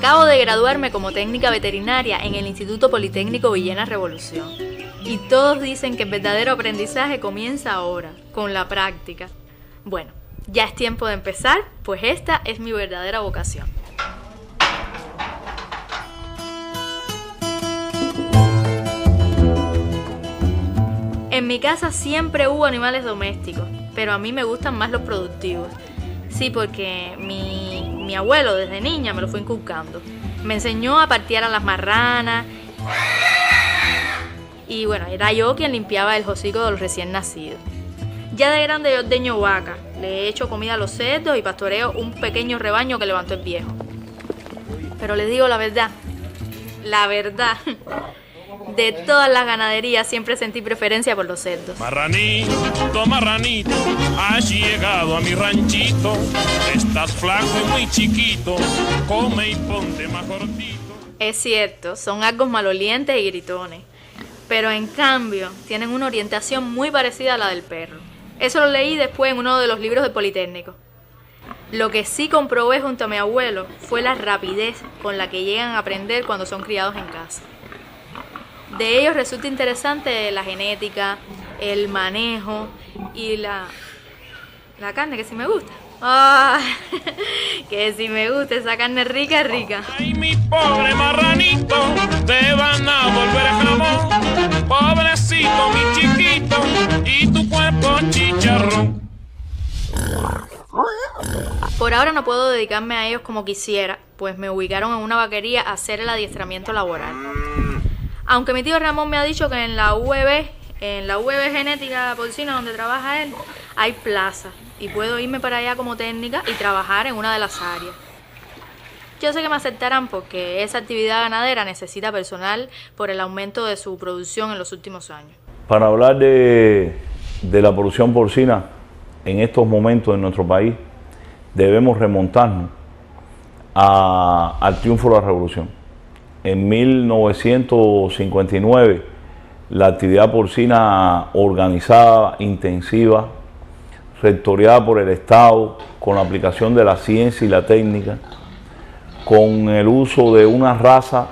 Acabo de graduarme como técnica veterinaria en el Instituto Politécnico Villena Revolución. Y todos dicen que el verdadero aprendizaje comienza ahora, con la práctica. Bueno, ya es tiempo de empezar, pues esta es mi verdadera vocación. En mi casa siempre hubo animales domésticos, pero a mí me gustan más los productivos. Sí, porque mi abuelo desde niña me lo fue inculcando. Me enseñó a partear a las marranas. Y bueno, era yo quien limpiaba el hocico de los recién nacidos. Ya de grande yo ordeño vaca, le echo comida a los cerdos y pastoreo un pequeño rebaño que levantó el viejo. Pero les digo la verdad, de todas las ganaderías siempre sentí preferencia por los cerdos. Marranito, marranito, has llegado a mi ranchito. Estás flaco y muy chiquito, come y ponte más gordito. Es cierto, son algo malolientes y gritones, pero en cambio tienen una orientación muy parecida a la del perro. Eso lo leí después en uno de los libros del Politécnico. Lo que sí comprobé junto a mi abuelo fue la rapidez con la que llegan a aprender cuando son criados en casa. De ellos resulta interesante la genética, el manejo y la carne, que sí me gusta. ¡Ah! Que sí me gusta esa carne rica, rica. Ay, mi pobre marranito, te van a volver jamón. Pobrecito, mi chiquito, y tu cuerpo chicharrón. Por ahora no puedo dedicarme a ellos como quisiera, pues me ubicaron en una vaquería a hacer el adiestramiento laboral. Aunque mi tío Ramón me ha dicho que en la UVB Genética Porcina, donde trabaja él, hay plaza y puedo irme para allá como técnica y trabajar en una de las áreas. Yo sé que me aceptarán porque esa actividad ganadera necesita personal por el aumento de su producción en los últimos años. Para hablar de la producción porcina en estos momentos en nuestro país, debemos remontarnos al triunfo de la revolución. En 1959, la actividad porcina organizada, intensiva, rectoreada por el Estado, con la aplicación de la ciencia y la técnica, con el uso de una raza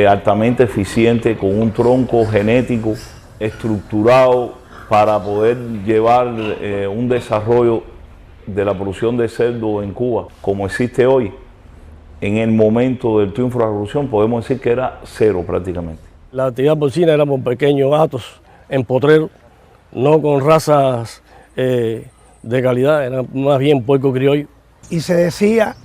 altamente eficiente, con un tronco genético estructurado para poder llevar un desarrollo de la producción de cerdo en Cuba, como existe hoy. En el momento del triunfo de la revolución podemos decir que era cero prácticamente. La actividad porcina era por pequeños gatos en potrero, no con razas de calidad, era más bien puerco criollo. Y se decía,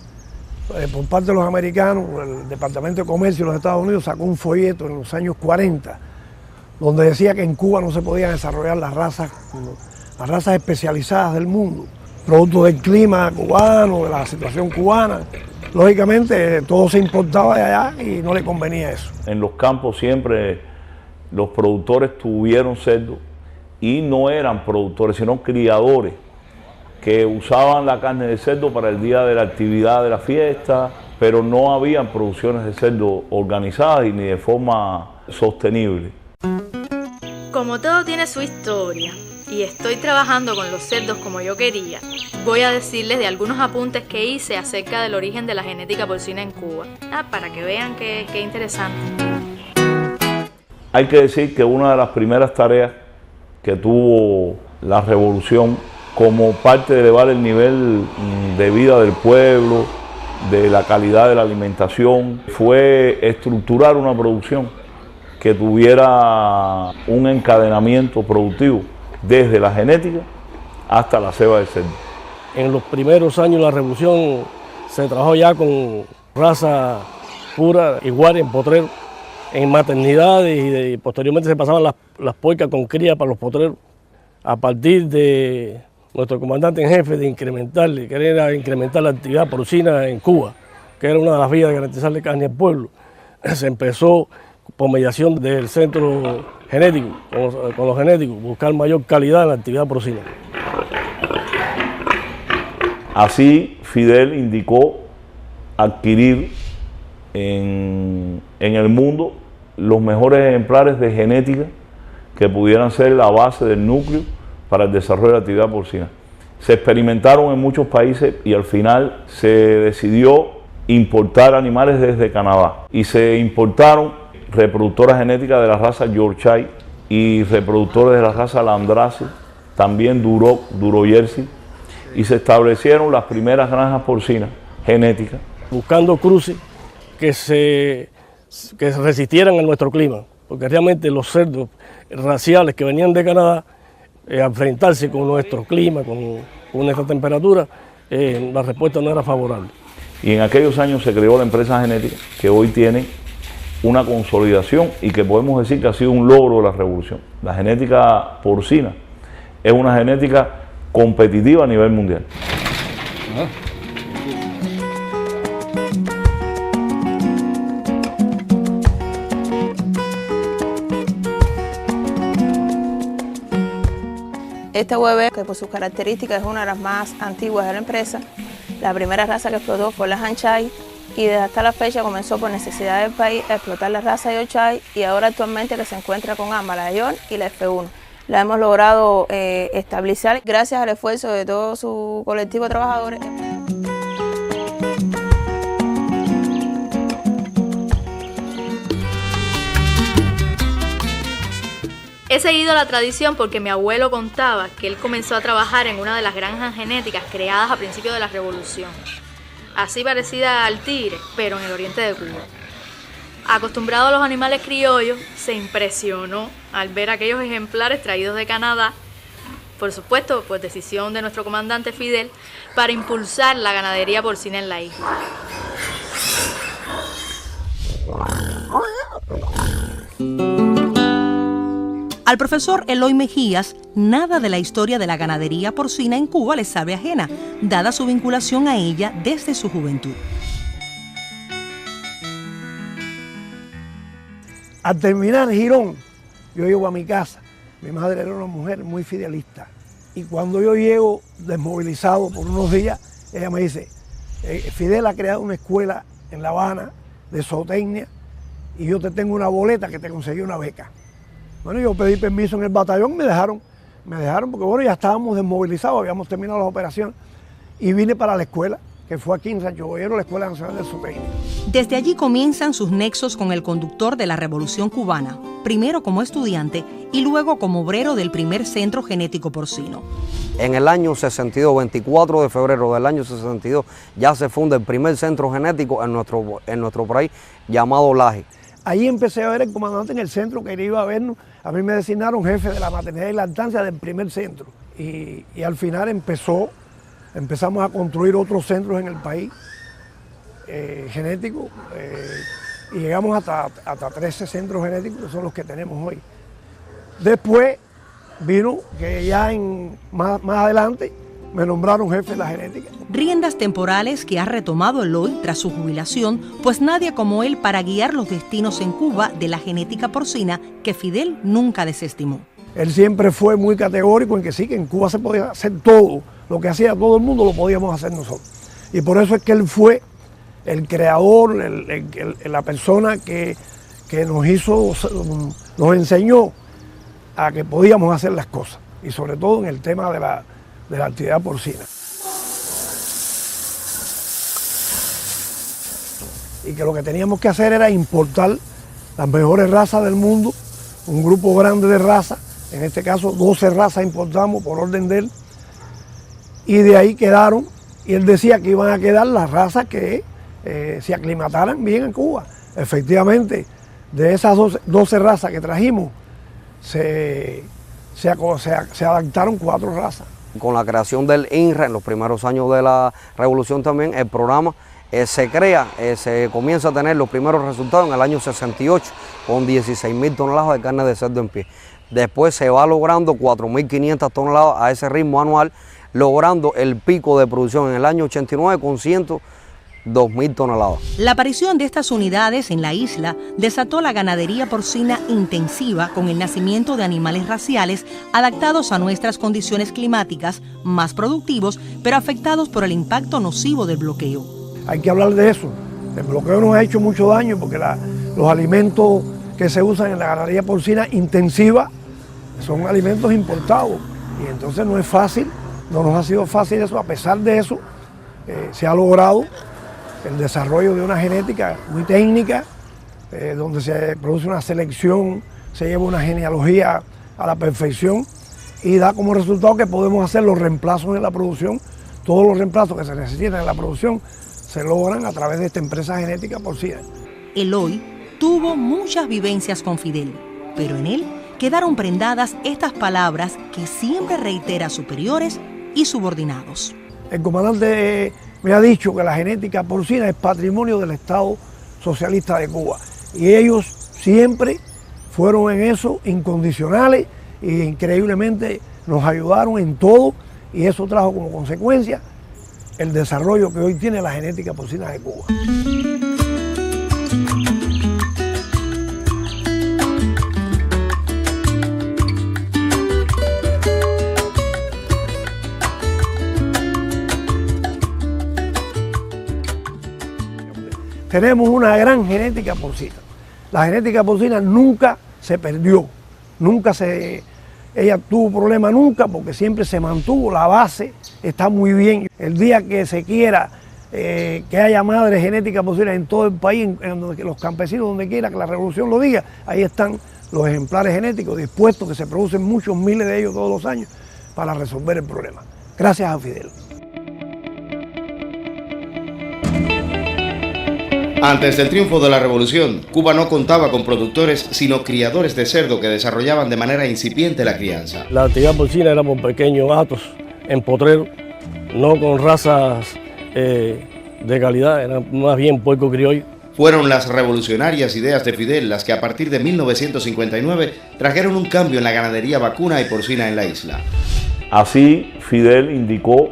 por parte de los americanos, el Departamento de Comercio de los Estados Unidos sacó un folleto en los años 40, donde decía que en Cuba no se podían desarrollar las razas especializadas del mundo, producto del clima cubano, de la situación cubana. Lógicamente todo se importaba de allá y no le convenía eso. En los campos siempre los productores tuvieron cerdo y no eran productores, sino criadores que usaban la carne de cerdo para el día de la actividad de la fiesta, pero no habían producciones de cerdo organizadas y ni de forma sostenible. Como todo tiene su historia y estoy trabajando con los cerdos como yo quería, voy a decirles de algunos apuntes que hice acerca del origen de la genética porcina en Cuba. Para que vean qué interesante. Hay que decir que una de las primeras tareas que tuvo la revolución como parte de elevar el nivel de vida del pueblo, de la calidad de la alimentación, fue estructurar una producción que tuviera un encadenamiento productivo desde la genética hasta la ceba del cerdo. En los primeros años de la revolución se trabajó ya con raza pura, igual en potrero, en maternidades y posteriormente se pasaban las puercas con cría para los potreros. A partir de nuestro comandante en jefe de incrementar la actividad porcina en Cuba, que era una de las vías de garantizarle carne al pueblo, se empezó por mediación del centro genético, con los genéticos, buscar mayor calidad en la actividad porcina. Así Fidel indicó adquirir en el mundo los mejores ejemplares de genética que pudieran ser la base del núcleo para el desarrollo de la actividad porcina. Se experimentaron en muchos países y al final se decidió importar animales desde Canadá y se importaron reproductoras genéticas de la raza Yorkshire y reproductores de la raza Landrace, también Duro Jersey, y se establecieron las primeras granjas porcinas genéticas. Buscando cruces que se resistieran a nuestro clima, porque realmente los cerdos raciales que venían de Canadá, a enfrentarse con nuestro clima, con esta temperatura, la respuesta no era favorable. Y en aquellos años se creó la empresa genética que hoy tiene una consolidación y que podemos decir que ha sido un logro de la revolución. La genética porcina es una genética competitiva a nivel mundial. Esta UEB, que por sus características es una de las más antiguas de la empresa, la primera raza que explotó fue la Hampshire y desde hasta la fecha comenzó por necesidad del país a explotar la raza Yorkshire y ahora actualmente que se encuentra con ambas, la York y la F1. La hemos logrado estabilizar gracias al esfuerzo de todo su colectivo de trabajadores. He seguido la tradición porque mi abuelo contaba que él comenzó a trabajar en una de las granjas genéticas creadas a principios de la Revolución, así parecida al tigre, pero en el oriente de Cuba. Acostumbrado a los animales criollos, se impresionó al ver aquellos ejemplares traídos de Canadá, por supuesto, por decisión de nuestro comandante Fidel, para impulsar la ganadería porcina en la isla. Al profesor Eloy Mejías, nada de la historia de la ganadería porcina en Cuba le sabe ajena, dada su vinculación a ella desde su juventud. Al terminar Girón, yo llego a mi casa. Mi madre era una mujer muy fidelista. Y cuando yo llego desmovilizado por unos días, ella me dice, Fidel ha creado una escuela en La Habana de zootecnia y yo te tengo una boleta que te conseguí una beca. Bueno, yo pedí permiso en el batallón, me dejaron porque bueno, ya estábamos desmovilizados, habíamos terminado las operaciones y vine para la escuela, que fue aquí en Sancho Boyero, la Escuela Nacional de Zootecnia. Desde allí comienzan sus nexos con el conductor de la Revolución Cubana, primero como estudiante y luego como obrero del primer centro genético porcino. En el año 62, 24 de febrero del año 62, ya se funda el primer centro genético en nuestro país, llamado Laje. Ahí empecé a ver el comandante en el centro que iba a vernos. A mí me designaron jefe de la maternidad y lactancia del primer centro. Y al final empezamos a construir otros centros en el país genéticos y llegamos hasta 13 centros genéticos, que son los que tenemos hoy. Después vino que ya más adelante me nombraron jefe de la genética. Riendas temporales que ha retomado Eloy tras su jubilación, pues nadie como él para guiar los destinos en Cuba de la genética porcina que Fidel nunca desestimó. Él siempre fue muy categórico en que sí, que en Cuba se podía hacer todo, lo que hacía todo el mundo lo podíamos hacer nosotros. Y por eso es que él fue el creador, la persona que nos enseñó a que podíamos hacer las cosas, y sobre todo en el tema de la actividad porcina. Y que lo que teníamos que hacer era importar las mejores razas del mundo, un grupo grande de razas, en este caso 12 razas importamos por orden de él, y de ahí quedaron, y él decía que iban a quedar las razas que se aclimataran bien en Cuba. Efectivamente, de esas 12 razas que trajimos, se adaptaron 4 razas. Con la creación del INRA en los primeros años de la revolución también, el programa se crea, se comienza a tener los primeros resultados en el año 68 con 16.000 toneladas de carne de cerdo en pie. Después se va logrando 4.500 toneladas a ese ritmo anual, logrando el pico de producción en el año 89 con 102.000 toneladas. La aparición de estas unidades en la isla desató la ganadería porcina intensiva con el nacimiento de animales raciales adaptados a nuestras condiciones climáticas, más productivos, pero afectados por el impacto nocivo del bloqueo. Hay que hablar de eso. El bloqueo nos ha hecho mucho daño porque los alimentos que se usan en la ganadería porcina intensiva son alimentos importados y entonces no es fácil, no nos ha sido fácil eso. A pesar de eso, se ha logrado el desarrollo de una genética muy técnica, donde se produce una selección, se lleva una genealogía a la perfección y da como resultado que podemos hacer los reemplazos en la producción. Todos los reemplazos que se necesitan en la producción se logran a través de esta empresa genética porcina. Eloy tuvo muchas vivencias con Fidel, pero en él quedaron prendadas estas palabras que siempre reitera a superiores y subordinados. El comandante me ha dicho que la genética porcina es patrimonio del Estado Socialista de Cuba y ellos siempre fueron en eso incondicionales e increíblemente nos ayudaron en todo y eso trajo como consecuencia el desarrollo que hoy tiene la genética porcina de Cuba. Tenemos una gran genética porcina. La genética porcina nunca se perdió, ella tuvo problema nunca porque siempre se mantuvo, la base está muy bien. El día que se quiera que haya madre genética porcina en todo el país, en los campesinos, donde quiera que la revolución lo diga, ahí están los ejemplares genéticos dispuestos, que se producen muchos miles de ellos todos los años para resolver el problema. Gracias a Fidel. Antes del triunfo de la revolución, Cuba no contaba con productores, sino criadores de cerdo que desarrollaban de manera incipiente la crianza. La actividad porcina era por pequeños hatos, en potrero, no con razas de calidad, era más bien puerco criollo. Fueron las revolucionarias ideas de Fidel las que a partir de 1959 trajeron un cambio en la ganadería vacuna y porcina en la isla. Así, Fidel indicó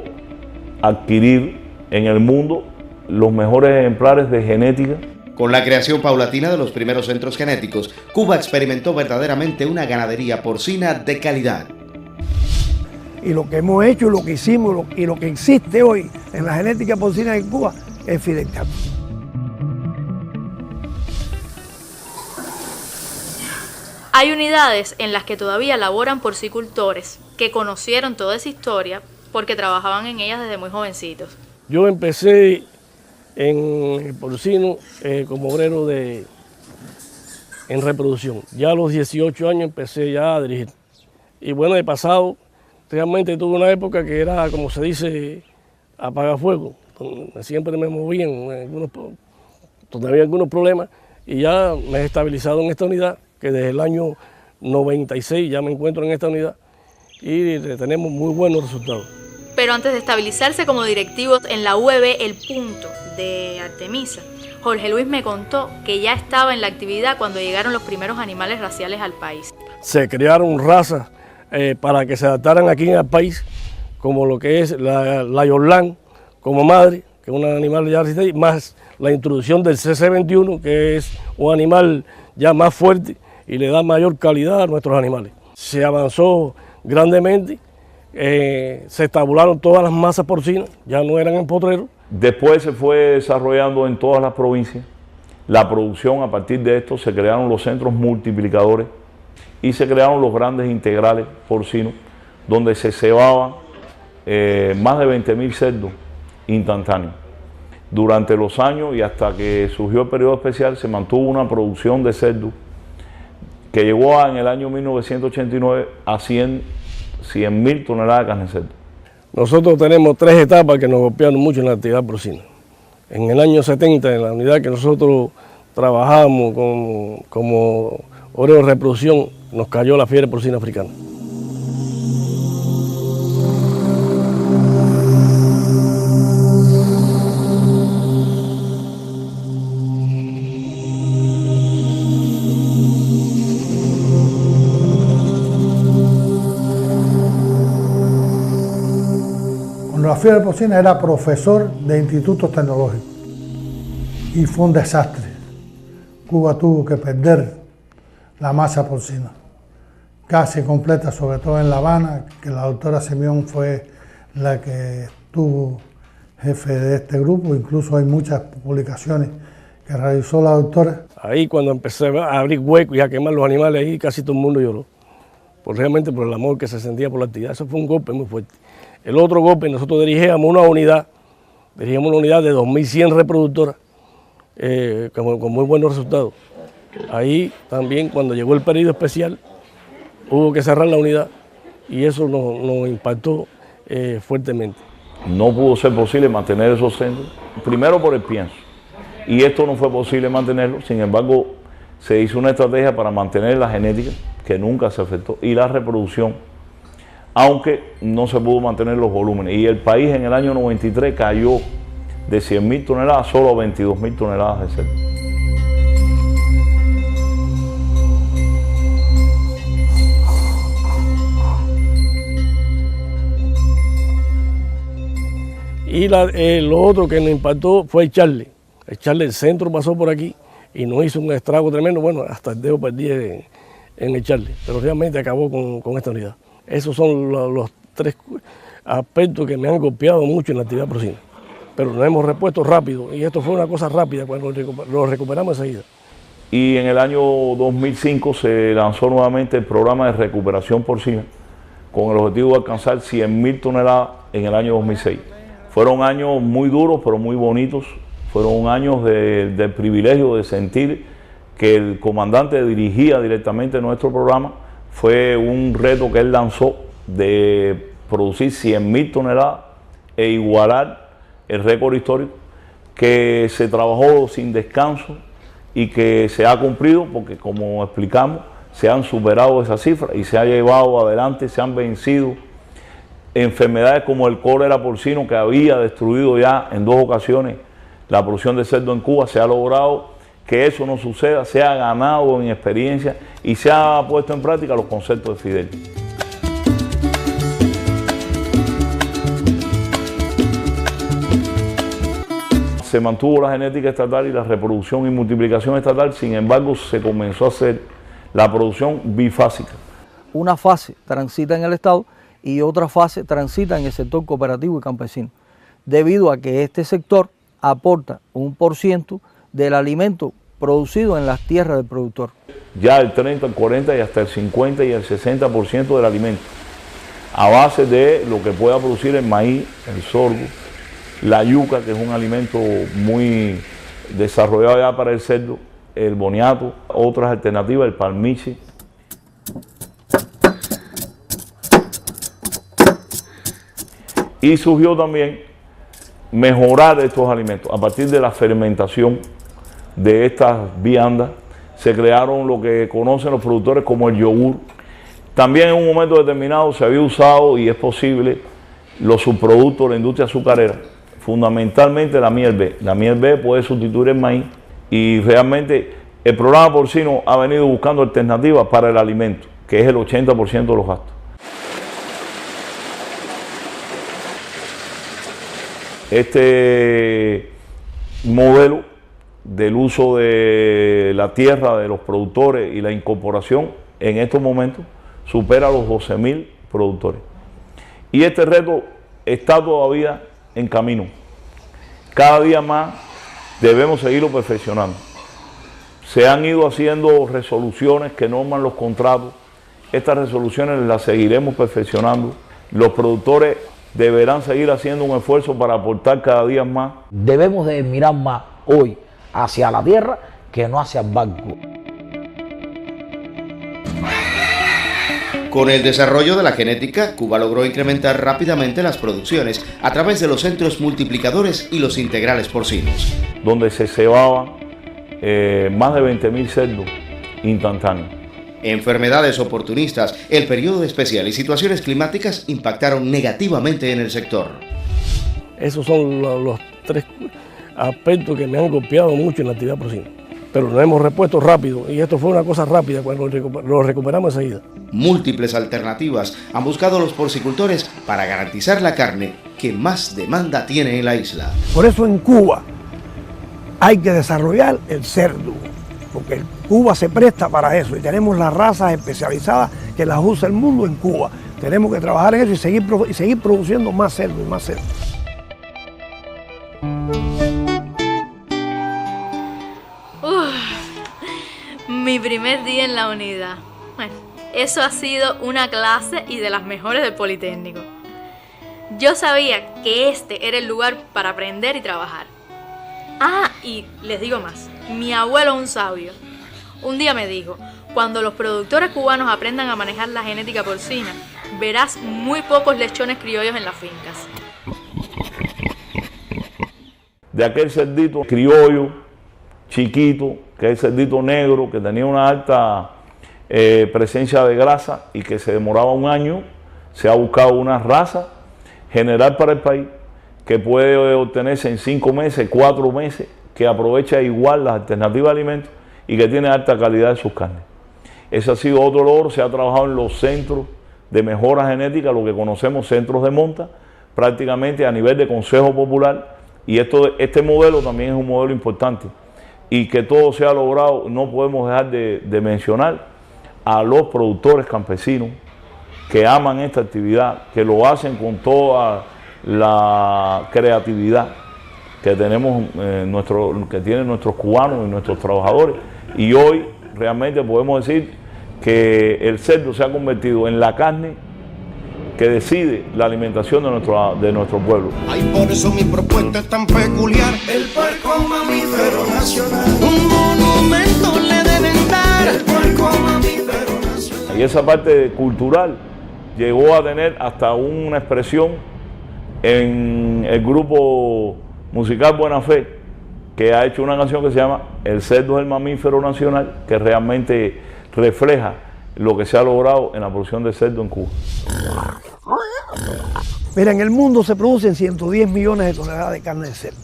adquirir en el mundo los mejores ejemplares de genética. Con la creación paulatina de los primeros centros genéticos, Cuba experimentó verdaderamente una ganadería porcina de calidad. Y lo que hemos hecho, lo que hicimos y lo que existe hoy en la genética porcina en Cuba es Fidel Castro. Hay unidades en las que todavía laboran porcicultores que conocieron toda esa historia porque trabajaban en ellas desde muy jovencitos. Yo empecé en el porcino como obrero en reproducción. Ya a los 18 años empecé ya a dirigir. Y bueno, de pasado, realmente tuve una época que era, como se dice, apagafuego. Siempre me movían, donde había algunos problemas, y ya me he estabilizado en esta unidad, que desde el año 96 ya me encuentro en esta unidad, y tenemos muy buenos resultados. Pero antes de estabilizarse como directivos en la UEB El Punto de Artemisa, Jorge Luis me contó que ya estaba en la actividad cuando llegaron los primeros animales raciales al país. Se crearon razas para que se adaptaran aquí en el país, como lo que es la Yorlán como madre, que es un animal ya resistente, más la introducción del CC21, que es un animal ya más fuerte y le da mayor calidad a nuestros animales. Se avanzó grandemente. Se estabularon todas las masas porcinas, ya no eran en potrero. Después se fue desarrollando en todas las provincias la producción. A partir de esto se crearon los centros multiplicadores y se crearon los grandes integrales porcinos, donde se cebaban más de 20.000 cerdos instantáneos. Durante los años y hasta que surgió el periodo especial se mantuvo una producción de cerdos que llegó en el año 1989 a 100.000 toneladas de carne de cerdo. Nosotros tenemos tres etapas que nos golpearon mucho en la actividad porcina. En el año 70, en la unidad que nosotros trabajamos como obrero de reproducción, nos cayó la fiebre porcina africana. La fiebre porcina era profesor de institutos tecnológicos y fue un desastre. Cuba tuvo que perder la masa porcina casi completa, sobre todo en La Habana, que la doctora Simeón fue la que estuvo jefe de este grupo. Incluso hay muchas publicaciones que realizó la doctora. Ahí cuando empecé a abrir huecos y a quemar los animales, ahí casi todo el mundo lloró, realmente por el amor que se sentía por la actividad. Eso fue un golpe muy fuerte. El otro golpe, nosotros dirigíamos una unidad Dirigimos una unidad de 2.100 reproductoras con muy buenos resultados. Ahí también, cuando llegó el periodo especial, hubo que cerrar la unidad y eso nos impactó fuertemente. No pudo ser posible mantener esos centros, primero por el pienso, y esto no fue posible mantenerlo. Sin embargo, se hizo una estrategia para mantener la genética, que nunca se afectó, y la reproducción, aunque no se pudo mantener los volúmenes. Y el país en el año 93 cayó de 100.000 toneladas solo a 22.000 toneladas de cerdo. Y lo otro que nos impactó fue el Charlie. El centro pasó por aquí y nos hizo un estrago tremendo. Bueno, hasta el dedo perdí en el Charlie, pero realmente acabó con esta unidad. Esos son los 3 aspectos que me han golpeado mucho en la actividad porcina. Pero nos hemos repuesto rápido y esto fue una cosa rápida cuando lo recuperamos enseguida. Y en el año 2005 se lanzó nuevamente el programa de recuperación porcina con el objetivo de alcanzar 100.000 toneladas en el año 2006. Fueron años muy duros, pero muy bonitos. Fueron años del privilegio de sentir que el comandante dirigía directamente nuestro programa. Fue un reto que él lanzó de producir 100.000 toneladas e igualar el récord histórico, que se trabajó sin descanso y que se ha cumplido porque, como explicamos, se han superado esas cifras y se ha llevado adelante, se han vencido enfermedades como el cólera porcino, que había destruido ya en 2 ocasiones la producción de cerdo en Cuba. Se ha logrado que eso no suceda, se ha ganado en experiencia y se ha puesto en práctica los conceptos de Fidel. Se mantuvo la genética estatal y la reproducción y multiplicación estatal, sin embargo se comenzó a hacer la producción bifásica. Una fase transita en el Estado y otra fase transita en el sector cooperativo y campesino, debido a que este sector aporta un % del alimento producido en las tierras del productor. Ya el 30, el 40 y hasta el 50 y el 60% del alimento, a base de lo que pueda producir el maíz, el sorgo, la yuca, que es un alimento muy desarrollado ya para el cerdo, el boniato, otras alternativas, el palmiche. Y surgió también mejorar estos alimentos. A partir de la fermentación de estas viandas, se crearon lo que conocen los productores como el yogur. También en un momento determinado se había usado, y es posible, los subproductos de la industria azucarera, fundamentalmente la miel B. La miel B puede sustituir el maíz y realmente el programa porcino ha venido buscando alternativas para el alimento, que es el 80% de los gastos. Este modelo del uso de la tierra de los productores y la incorporación en estos momentos supera los 12.000 productores. Y este reto está todavía en camino. Cada día más debemos seguirlo perfeccionando. Se han ido haciendo resoluciones que norman los contratos. Estas resoluciones las seguiremos perfeccionando. Los productores deberán seguir haciendo un esfuerzo para aportar cada día más. Debemos de mirar más hoy hacia la tierra que no hacia el barco. Con el desarrollo de la genética, Cuba logró incrementar rápidamente las producciones a través de los centros multiplicadores y los integrales porcinos, donde se cebaban más de 20.000 cerdos instantáneos. Enfermedades oportunistas, el periodo especial y situaciones climáticas impactaron negativamente en el sector. Esos son los 3 aspectos que me han golpeado mucho en la actividad porcina. Pero nos hemos repuesto rápido y esto fue una cosa rápida cuando lo recuperamos enseguida. Múltiples alternativas han buscado los porcicultores para garantizar la carne que más demanda tiene en la isla. Por eso en Cuba hay que desarrollar el cerdo, porque Cuba se presta para eso y tenemos las razas especializadas que las usa el mundo en Cuba. Tenemos que trabajar en eso y seguir produciendo más cerdo y más cerdo. Mi primer día en la unidad. Bueno, eso ha sido una clase y de las mejores del Politécnico. Yo sabía que este era el lugar para aprender y trabajar. Ah, y les digo más, mi abuelo es un sabio. Un día me dijo, cuando los productores cubanos aprendan a manejar la genética porcina, verás muy pocos lechones criollos en las fincas. De aquel cerdito criollo, chiquito, que es el cerdito negro, que tenía una alta presencia de grasa y que se demoraba un año, se ha buscado una raza general para el país que puede obtenerse en 5 meses, 4 meses, que aprovecha igual las alternativas de alimentos y que tiene alta calidad de sus carnes. Ese ha sido otro logro. Se ha trabajado en los centros de mejora genética, lo que conocemos centros de monta, prácticamente a nivel de Consejo Popular, y este modelo también es un modelo importante, y que todo se ha logrado. No podemos dejar de mencionar a los productores campesinos que aman esta actividad, que lo hacen con toda la creatividad que tenemos, que tienen nuestros cubanos y nuestros trabajadores, y hoy realmente podemos decir que el cerdo se ha convertido en la carne que decide la alimentación de nuestro pueblo. Ay, por eso mi propuesta es tan peculiar. El puerco mamífero nacional, un monumento le deben dar. El puerco mamífero nacional. Y esa parte cultural llegó a tener hasta una expresión en el grupo musical Buena Fe, que ha hecho una canción que se llama El cerdo es el mamífero nacional, que realmente refleja lo que se ha logrado en la producción de cerdo en Cuba. Mira, en el mundo se producen 110 millones de toneladas de carne de cerdo.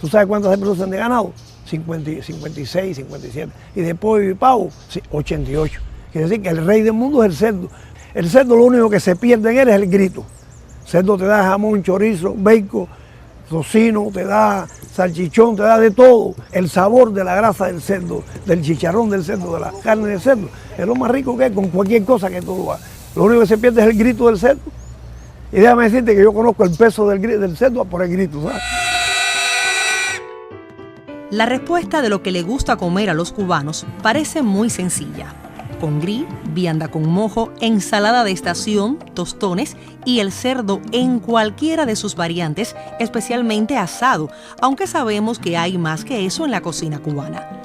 ¿Tú sabes cuántas se producen de ganado? 56, 57. Y de pollo y pavo, 88. Quiere decir que el rey del mundo es el cerdo. El cerdo lo único que se pierde en él es el grito. El cerdo te da jamón, chorizo, bacon, tocino, te da salchichón, te da de todo. El sabor de la grasa del cerdo, del chicharrón del cerdo, de la carne del cerdo, es lo más rico que es con cualquier cosa que tú hagas. Lo único que se pierde es el grito del cerdo. Y déjame decirte que yo conozco el peso del cerdo por el grito, ¿sabes? La respuesta de lo que le gusta comer a los cubanos parece muy sencilla. Congrí, vianda con mojo, ensalada de estación, tostones y el cerdo en cualquiera de sus variantes, especialmente asado, aunque sabemos que hay más que eso en la cocina cubana.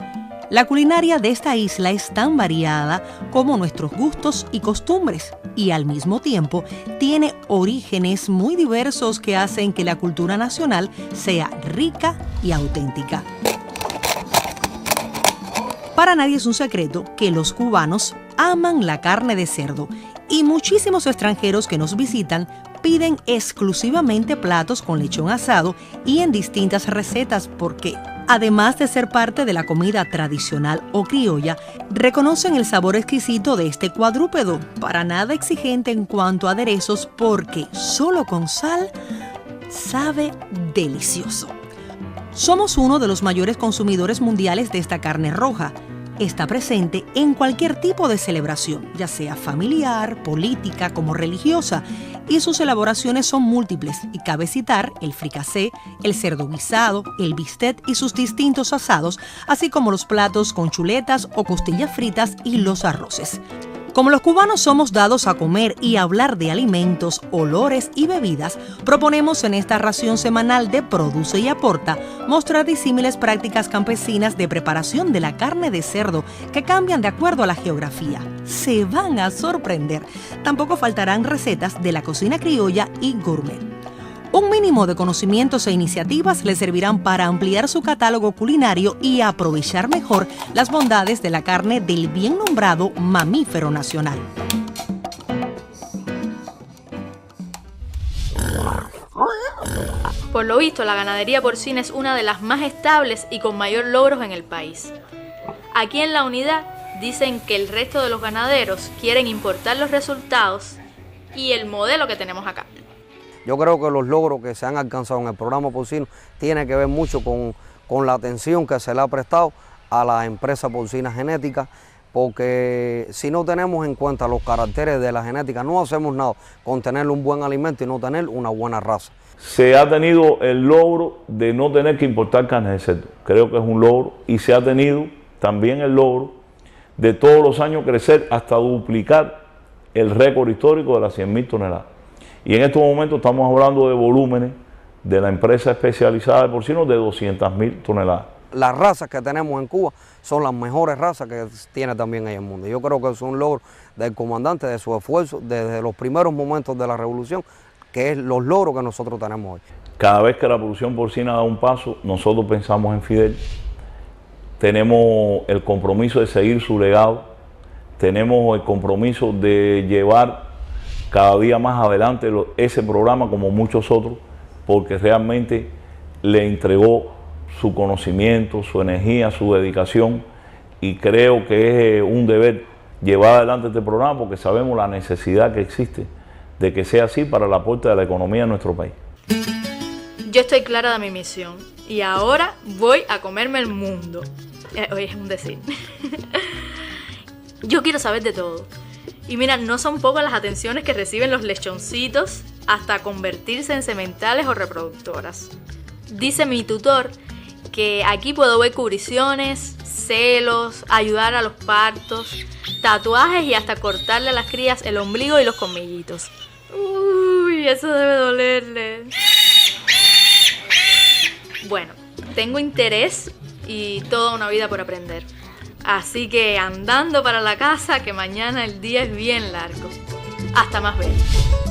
La culinaria de esta isla es tan variada como nuestros gustos y costumbres, y al mismo tiempo tiene orígenes muy diversos que hacen que la cultura nacional sea rica y auténtica. Para nadie es un secreto que los cubanos aman la carne de cerdo, y muchísimos extranjeros que nos visitan piden exclusivamente platos con lechón asado y en distintas recetas porque, además de ser parte de la comida tradicional o criolla, reconocen el sabor exquisito de este cuadrúpedo, para nada exigente en cuanto a aderezos porque solo con sal sabe delicioso. Somos uno de los mayores consumidores mundiales de esta carne roja. Está presente en cualquier tipo de celebración, ya sea familiar, política como religiosa, y sus elaboraciones son múltiples y cabe citar el fricasé, el cerdo guisado, el bistec y sus distintos asados, así como los platos con chuletas o costillas fritas y los arroces. Como los cubanos somos dados a comer y hablar de alimentos, olores y bebidas, proponemos en esta ración semanal de Produce y Aporta mostrar disímiles prácticas campesinas de preparación de la carne de cerdo que cambian de acuerdo a la geografía. Se van a sorprender. Tampoco faltarán recetas de la cocina criolla y gourmet. Un mínimo de conocimientos e iniciativas le servirán para ampliar su catálogo culinario y aprovechar mejor las bondades de la carne del bien nombrado mamífero nacional. Por lo visto, la ganadería porcina es una de las más estables y con mayor logros en el país. Aquí en la unidad dicen que el resto de los ganaderos quieren importar los resultados y el modelo que tenemos acá. Yo creo que los logros que se han alcanzado en el programa porcino tienen que ver mucho con la atención que se le ha prestado a la empresa porcina genética, porque si no tenemos en cuenta los caracteres de la genética, no hacemos nada con tener un buen alimento y no tener una buena raza. Se ha tenido el logro de no tener que importar carne de cerdo, creo que es un logro, y se ha tenido también el logro de todos los años crecer hasta duplicar el récord histórico de las 100.000 toneladas. Y en estos momentos estamos hablando de volúmenes de la empresa especializada de porcinos de 200.000 toneladas. Las razas que tenemos en Cuba son las mejores razas que tiene también en el mundo. Yo creo que es un logro del comandante, de su esfuerzo desde los primeros momentos de la revolución, que es los logros que nosotros tenemos hoy. Cada vez que la producción porcina da un paso, nosotros pensamos en Fidel. Tenemos el compromiso de seguir su legado, tenemos el compromiso de llevar cada día más adelante ese programa como muchos otros, porque realmente le entregó su conocimiento, su energía, su dedicación, y creo que es un deber llevar adelante este programa porque sabemos la necesidad que existe de que sea así para el aporte de la economía de nuestro país. Yo estoy clara de mi misión y ahora voy a comerme el mundo. Oye, es un decir. Yo quiero saber de todo. Y mira, no son pocas las atenciones que reciben los lechoncitos hasta convertirse en sementales o reproductoras. Dice mi tutor que aquí puedo ver cubriciones, celos, ayudar a los partos, tatuajes y hasta cortarle a las crías el ombligo y los colmillitos. Uy, eso debe dolerle. Bueno, tengo interés y toda una vida por aprender. Así que andando para la casa, que mañana el día es bien largo. Hasta más ver.